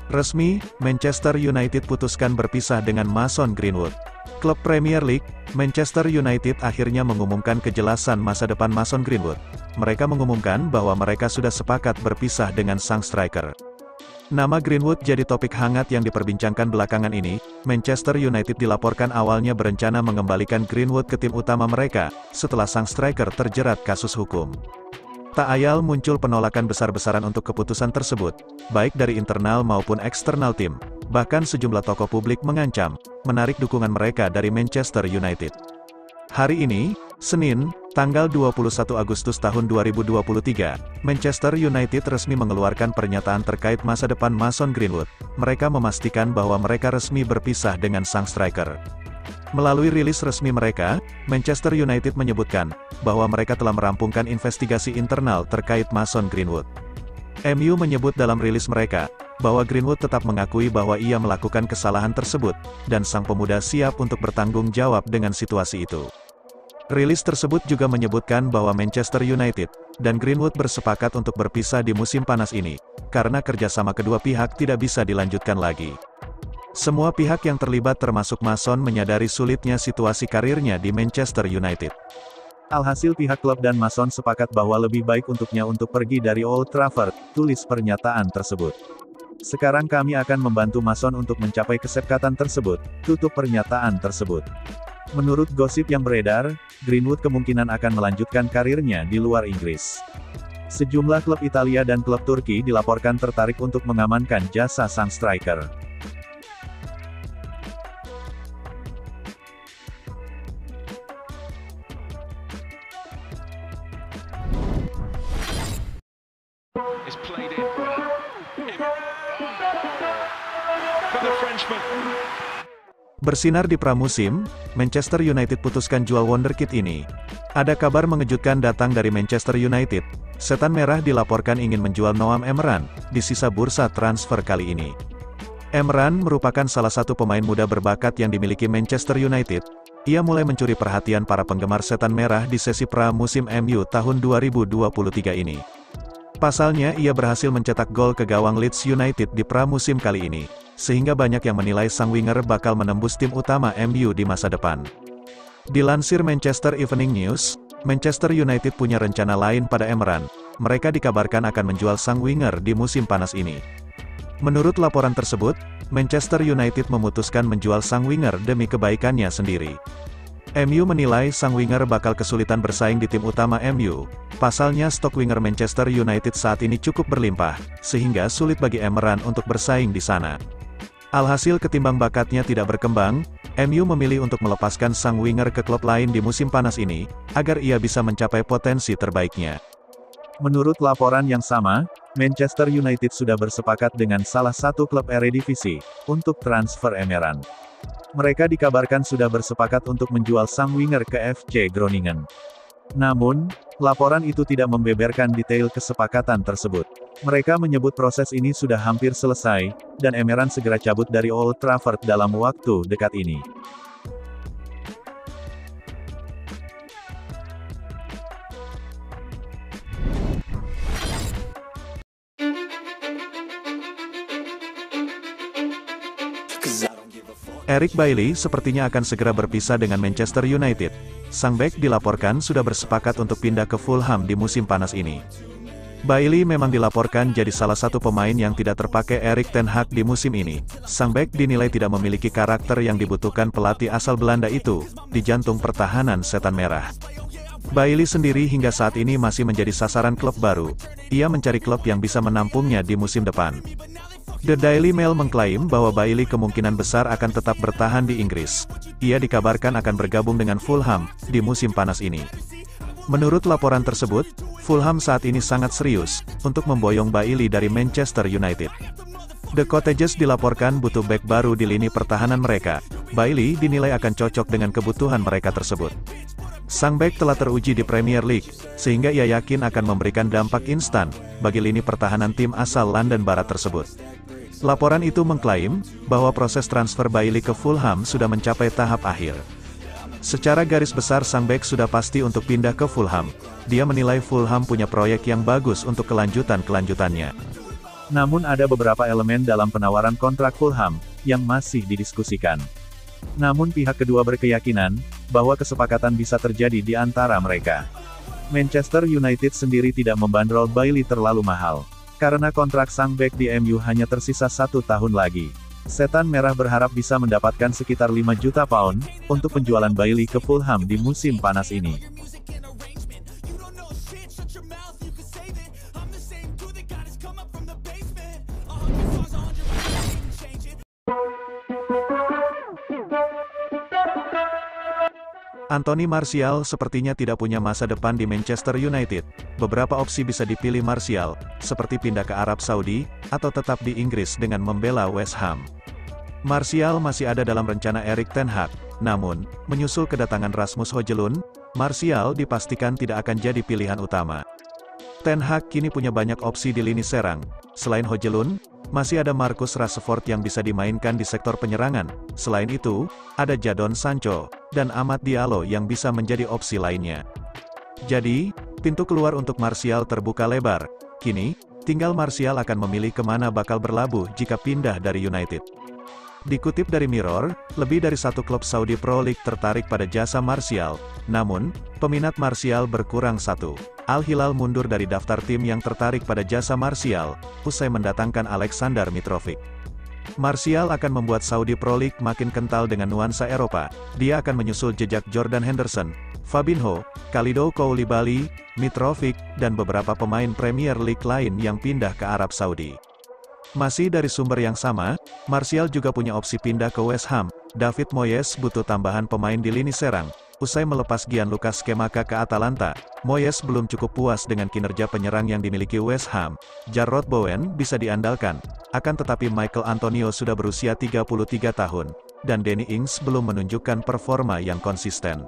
Resmi, Manchester United putuskan berpisah dengan Mason Greenwood. Klub Premier League, Manchester United akhirnya mengumumkan kejelasan masa depan Mason Greenwood. Mereka mengumumkan bahwa mereka sudah sepakat berpisah dengan sang striker. Nama Greenwood jadi topik hangat yang diperbincangkan belakangan ini. Manchester United dilaporkan awalnya berencana mengembalikan Greenwood ke tim utama mereka, setelah sang striker terjerat kasus hukum. Tak ayal muncul penolakan besar-besaran untuk keputusan tersebut, baik dari internal maupun eksternal tim. Bahkan sejumlah tokoh publik mengancam, menarik dukungan mereka dari Manchester United. Hari ini, Senin, tanggal 21 Agustus tahun 2023, Manchester United resmi mengeluarkan pernyataan terkait masa depan Mason Greenwood. Mereka memastikan bahwa mereka resmi berpisah dengan sang striker. Melalui rilis resmi mereka, Manchester United menyebutkan bahwa mereka telah merampungkan investigasi internal terkait Mason Greenwood. MU menyebut dalam rilis mereka bahwa Greenwood tetap mengakui bahwa ia melakukan kesalahan tersebut, dan sang pemuda siap untuk bertanggung jawab dengan situasi itu. Rilis tersebut juga menyebutkan bahwa Manchester United dan Greenwood bersepakat untuk berpisah di musim panas ini, karena kerjasama kedua pihak tidak bisa dilanjutkan lagi. Semua pihak yang terlibat termasuk Mason menyadari sulitnya situasi karirnya di Manchester United. Alhasil pihak klub dan Mason sepakat bahwa lebih baik untuknya untuk pergi dari Old Trafford, tulis pernyataan tersebut. Sekarang kami akan membantu Mason untuk mencapai kesepakatan tersebut, tutup pernyataan tersebut. Menurut gosip yang beredar, Greenwood kemungkinan akan melanjutkan karirnya di luar Inggris. Sejumlah klub Italia dan klub Turki dilaporkan tertarik untuk mengamankan jasa sang striker. Is played in. For the Frenchman. Bersinar di pramusim, Manchester United putuskan jual wonderkid ini. Ada kabar mengejutkan datang dari Manchester United. Setan Merah dilaporkan ingin menjual Noam Emran di sisa bursa transfer kali ini. Emran merupakan salah satu pemain muda berbakat yang dimiliki Manchester United. Ia mulai mencuri perhatian para penggemar Setan Merah di sesi pramusim MU tahun 2023 ini. Pasalnya ia berhasil mencetak gol ke gawang Leeds United di pramusim kali ini, sehingga banyak yang menilai sang winger bakal menembus tim utama MU di masa depan. Dilansir Manchester Evening News, Manchester United punya rencana lain pada Emran. Mereka dikabarkan akan menjual sang winger di musim panas ini. Menurut laporan tersebut, Manchester United memutuskan menjual sang winger demi kebaikannya sendiri. MU menilai sang winger bakal kesulitan bersaing di tim utama MU. Pasalnya stok winger Manchester United saat ini cukup berlimpah, sehingga sulit bagi Emran untuk bersaing di sana. Alhasil ketimbang bakatnya tidak berkembang, MU memilih untuk melepaskan sang winger ke klub lain di musim panas ini, agar ia bisa mencapai potensi terbaiknya. Menurut laporan yang sama, Manchester United sudah bersepakat dengan salah satu klub Eredivisie untuk transfer Emran. Mereka dikabarkan sudah bersepakat untuk menjual sang winger ke FC Groningen. Namun, laporan itu tidak membeberkan detail kesepakatan tersebut. Mereka menyebut proses ini sudah hampir selesai, dan Emran segera cabut dari Old Trafford dalam waktu dekat ini. Eric Bailly sepertinya akan segera berpisah dengan Manchester United. Sang bek dilaporkan sudah bersepakat untuk pindah ke Fulham di musim panas ini. Bailly memang dilaporkan jadi salah satu pemain yang tidak terpakai Erik ten Hag di musim ini. Sang bek dinilai tidak memiliki karakter yang dibutuhkan pelatih asal Belanda itu, di jantung pertahanan Setan Merah. Bailly sendiri hingga saat ini masih menjadi sasaran klub baru. Ia mencari klub yang bisa menampungnya di musim depan. The Daily Mail mengklaim bahwa Bailly kemungkinan besar akan tetap bertahan di Inggris. Ia dikabarkan akan bergabung dengan Fulham di musim panas ini. Menurut laporan tersebut, Fulham saat ini sangat serius untuk memboyong Bailly dari Manchester United. The Cottages dilaporkan butuh bek baru di lini pertahanan mereka. Bailly dinilai akan cocok dengan kebutuhan mereka tersebut. Sang bek telah teruji di Premier League, sehingga ia yakin akan memberikan dampak instan bagi lini pertahanan tim asal London Barat tersebut. Laporan itu mengklaim bahwa proses transfer Bailly ke Fulham sudah mencapai tahap akhir. Secara garis besar sang bek sudah pasti untuk pindah ke Fulham. Dia menilai Fulham punya proyek yang bagus untuk kelanjutannya. Namun ada beberapa elemen dalam penawaran kontrak Fulham, yang masih didiskusikan. Namun pihak kedua berkeyakinan, bahwa kesepakatan bisa terjadi di antara mereka. Manchester United sendiri tidak membandrol Bailey terlalu mahal. Karena kontrak sang bek di MU hanya tersisa 1 tahun lagi. Setan Merah berharap bisa mendapatkan sekitar 5 juta pound, untuk penjualan Bailey ke Fulham di musim panas ini. Anthony Martial sepertinya tidak punya masa depan di Manchester United. Beberapa opsi bisa dipilih Martial, seperti pindah ke Arab Saudi, atau tetap di Inggris dengan membela West Ham. Martial masih ada dalam rencana Erik ten Hag, namun, menyusul kedatangan Rasmus Højlund, Martial dipastikan tidak akan jadi pilihan utama. Ten Hag kini punya banyak opsi di lini serang. Selain Højlund, masih ada Marcus Rashford yang bisa dimainkan di sektor penyerangan. Selain itu, ada Jadon Sancho dan Amad Diallo yang bisa menjadi opsi lainnya. Jadi, pintu keluar untuk Martial terbuka lebar. Kini, tinggal Martial akan memilih kemana bakal berlabuh jika pindah dari United. Dikutip dari Mirror, lebih dari 1 klub Saudi Pro League tertarik pada jasa Martial. Namun, peminat Martial berkurang 1. Al Hilal mundur dari daftar tim yang tertarik pada jasa Martial, usai mendatangkan Alexander Mitrovic. Martial akan membuat Saudi Pro League makin kental dengan nuansa Eropa. Dia akan menyusul jejak Jordan Henderson, Fabinho, Kalidou Koulibaly, Mitrovic, dan beberapa pemain Premier League lain yang pindah ke Arab Saudi. Masih dari sumber yang sama, Martial juga punya opsi pindah ke West Ham. David Moyes butuh tambahan pemain di lini serang. Usai melepas Gianluca Scamacca ke Atalanta, Moyes belum cukup puas dengan kinerja penyerang yang dimiliki West Ham. Jarrod Bowen bisa diandalkan, akan tetapi Michael Antonio sudah berusia 33 tahun, dan Danny Ings belum menunjukkan performa yang konsisten.